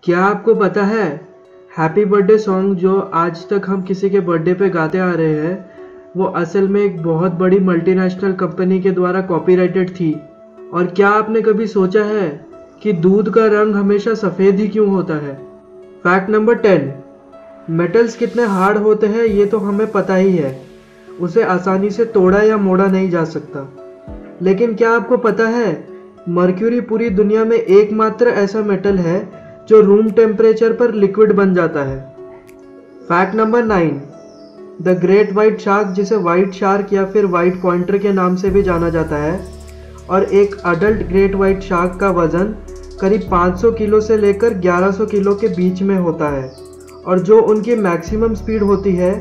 क्या आपको पता है हैप्पी बर्थडे सॉन्ग जो आज तक हम किसी के बर्थडे पे गाते आ रहे हैं वो असल में एक बहुत बड़ी मल्टीनेशनल कंपनी के द्वारा कॉपीराइटेड थी। और क्या आपने कभी सोचा है कि दूध का रंग हमेशा सफ़ेद ही क्यों होता है? फैक्ट नंबर 10, मेटल्स कितने हार्ड होते हैं ये तो हमें पता ही है, उसे आसानी से तोड़ा या मोड़ा नहीं जा सकता। लेकिन क्या आपको पता है मर्क्यूरी पूरी दुनिया में एकमात्र ऐसा मेटल है जो रूम टेम्परेचर पर लिक्विड बन जाता है। Fact number 9, the great white shark, जिसे वाइट शार्क या फिर वाइट पॉइंटर के नाम से भी जाना जाता है, और एक अडल्ट ग्रेट वाइट शार्क का वजन करीब 500 किलो से लेकर 1100 किलो के बीच में होता है, और जो उनकी मैक्सिमम स्पीड होती है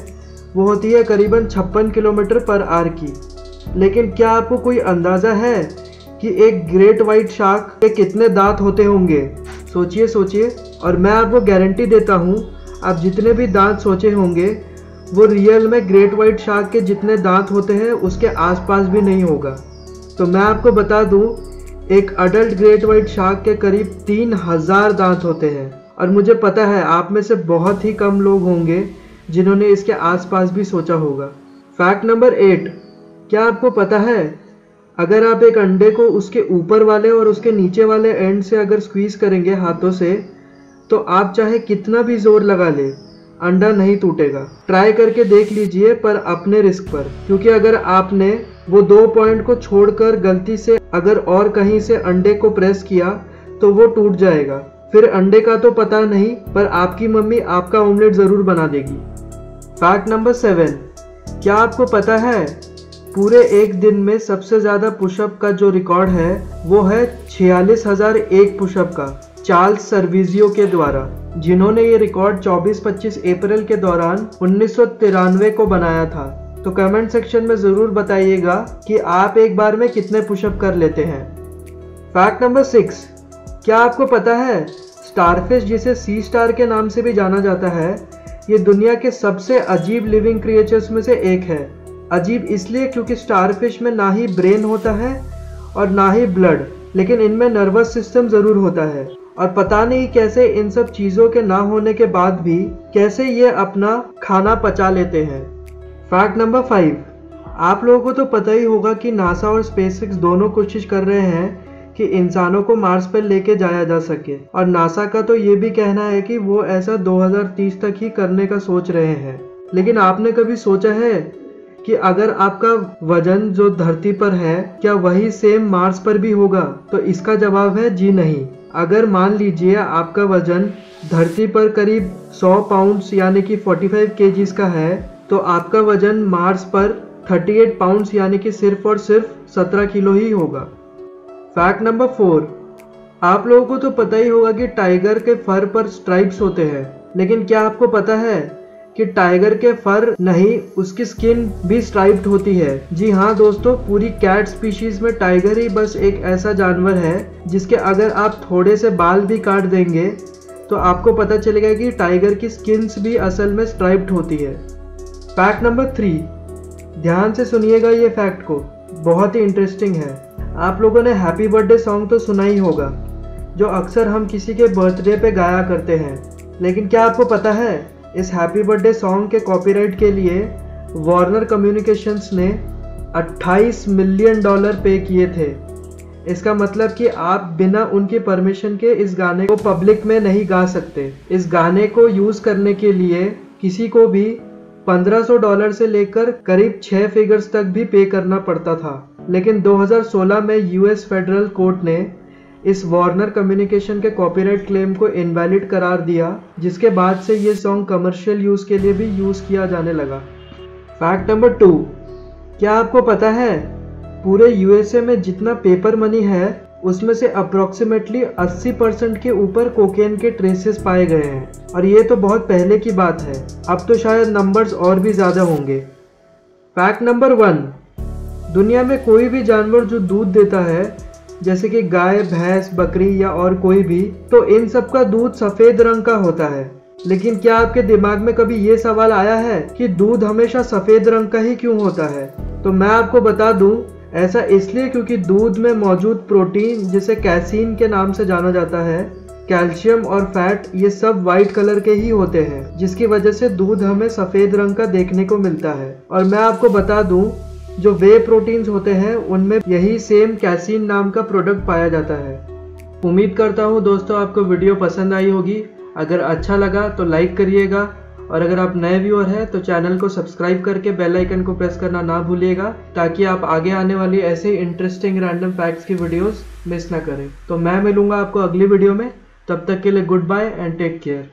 वो होती है करीबन 56 किलोमीटर पर आवर की। लेकिन क्या आपको कोई अंदाज़ा है कि एक ग्रेट वाइट शार्क के कितने दांत होते होंगे? सोचिए और मैं आपको गारंटी देता हूँ आप जितने भी दांत सोचे होंगे वो रियल में ग्रेट वाइट शार्क के जितने दांत होते हैं उसके आसपास भी नहीं होगा। तो मैं आपको बता दूँ एक अडल्ट ग्रेट वाइट शार्क के करीब 3000 दांत होते हैं, और मुझे पता है आप में से बहुत ही कम लोग होंगे जिन्होंने इसके आसपास भी सोचा होगा। फैक्ट नंबर 8, क्या आपको पता है अगर आप एक अंडे को उसके ऊपर वाले और उसके नीचे वाले एंड से अगर स्क्वीज करेंगे हाथों से तो आप चाहे कितना भी जोर लगा ले अंडा नहीं टूटेगा। ट्राई करके देख लीजिए पर अपने रिस्क पर, क्योंकि अगर आपने वो 2 पॉइंट को छोड़कर गलती से अगर और कहीं से अंडे को प्रेस किया तो वो टूट जाएगा। फिर अंडे का तो पता नहीं पर आपकी मम्मी आपका ऑमलेट ज़रूर बना देगी। फैक्ट नंबर 7, क्या आपको पता है पूरे एक दिन में सबसे ज़्यादा पुशअप का जो रिकॉर्ड है वो है 46,001 पुशअप का, चार्ल्स सर्विजियो के द्वारा, जिन्होंने ये रिकॉर्ड 24-25 अप्रैल के दौरान 1993 को बनाया था। तो कमेंट सेक्शन में ज़रूर बताइएगा कि आप एक बार में कितने पुशअप कर लेते हैं। फैक्ट नंबर 6, क्या आपको पता है स्टारफिश, जिसे सी स्टार के नाम से भी जाना जाता है, ये दुनिया के सबसे अजीब लिविंग क्रिएचर्स में से एक है। अजीब इसलिए क्योंकि स्टारफिश में ना ही ब्रेन होता है और ना ही ब्लड, लेकिन इनमें नर्वस सिस्टम ज़रूर होता है। और पता नहीं कैसे इन सब चीज़ों के ना होने के बाद भी कैसे ये अपना खाना पचा लेते हैं। फैक्ट नंबर 5, आप लोगों को तो पता ही होगा कि नासा और स्पेसएक्स दोनों कोशिश कर रहे हैं कि इंसानों को मार्स पर लेके जाया जा सके, और नासा का तो ये भी कहना है कि वो ऐसा 2030 तक ही करने का सोच रहे हैं। लेकिन आपने कभी सोचा है कि अगर आपका वजन जो धरती पर है क्या वही सेम मार्स पर भी होगा? तो इसका जवाब है जी नहीं। अगर मान लीजिए आपका वजन धरती पर करीब 100 पाउंड्स यानी कि 45 केजीज का है, तो आपका वजन मार्स पर 38 पाउंड्स यानी कि सिर्फ और सिर्फ 17 किलो ही होगा। फैक्ट नंबर 4, आप लोगों को तो पता ही होगा कि टाइगर के फर पर स्ट्राइप्स होते हैं, लेकिन क्या आपको पता है कि टाइगर के फर नहीं उसकी स्किन भी स्ट्राइप्ड होती है? जी हाँ दोस्तों, पूरी कैट स्पीशीज में टाइगर ही बस एक ऐसा जानवर है जिसके अगर आप थोड़े से बाल भी काट देंगे तो आपको पता चलेगा कि टाइगर की स्किन्स भी असल में स्ट्राइप्ड होती है। फैक्ट नंबर 3, ध्यान से सुनिएगा, ये फैक्ट को बहुत ही इंटरेस्टिंग है। आप लोगों ने हैप्पी बर्थडे सॉन्ग तो सुना ही होगा जो अक्सर हम किसी के बर्थडे पे गाया करते हैं, लेकिन क्या आपको पता है इस हैप्पी बर्थडे सॉन्ग के कॉपीराइट के लिए वार्नर कम्युनिकेशंस ने $28 मिलियन पे किए थे। इसका मतलब कि आप बिना उनकी परमिशन के इस गाने को पब्लिक में नहीं गा सकते। इस गाने को यूज़ करने के लिए किसी को भी $1500 से लेकर करीब 6 फिगर्स तक भी पे करना पड़ता था। लेकिन 2016 में यूएस फेडरल कोर्ट ने इस वार्नर कम्युनिकेशन के कॉपीराइट क्लेम को इनवैलिड करार दिया, जिसके बाद से ये सॉन्ग कमर्शियल यूज़ के लिए भी यूज़ किया जाने लगा। फैक्ट नंबर 2, क्या आपको पता है पूरे यूएसए में जितना पेपर मनी है उसमें से अप्रॉक्सीमेटली 80% के ऊपर कोकेन के ट्रेसेस पाए गए हैं, और ये तो बहुत पहले की बात है, अब तो शायद नंबर्स और भी ज़्यादा होंगे। फैक्ट नंबर 1, दुनिया में कोई भी जानवर जो दूध देता है जैसे कि गाय, भैंस, बकरी या और कोई भी, तो इन सब का दूध सफ़ेद रंग का होता है। लेकिन क्या आपके दिमाग में कभी ये सवाल आया है कि दूध हमेशा सफ़ेद रंग का ही क्यों होता है? तो मैं आपको बता दूं, ऐसा इसलिए क्योंकि दूध में मौजूद प्रोटीन जिसे कैसीन के नाम से जाना जाता है कैल्शियम और फैट ये सब वाइट कलर के ही होते हैं, जिसकी वजह से दूध हमें सफ़ेद रंग का देखने को मिलता है। और मैं आपको बता दूं, जो वे प्रोटीन्स होते हैं उनमें यही सेम कैसीन नाम का प्रोडक्ट पाया जाता है। उम्मीद करता हूं दोस्तों आपको वीडियो पसंद आई होगी। अगर अच्छा लगा तो लाइक करिएगा, और अगर आप नए व्यूअर हैं तो चैनल को सब्सक्राइब करके बेल आइकन को प्रेस करना ना भूलिएगा, ताकि आप आगे आने वाली ऐसे इंटरेस्टिंग रैंडम फैक्ट्स की वीडियोस मिस ना करें। तो मैं मिलूंगा आपको अगली वीडियो में, तब तक के लिए goodbye and take care.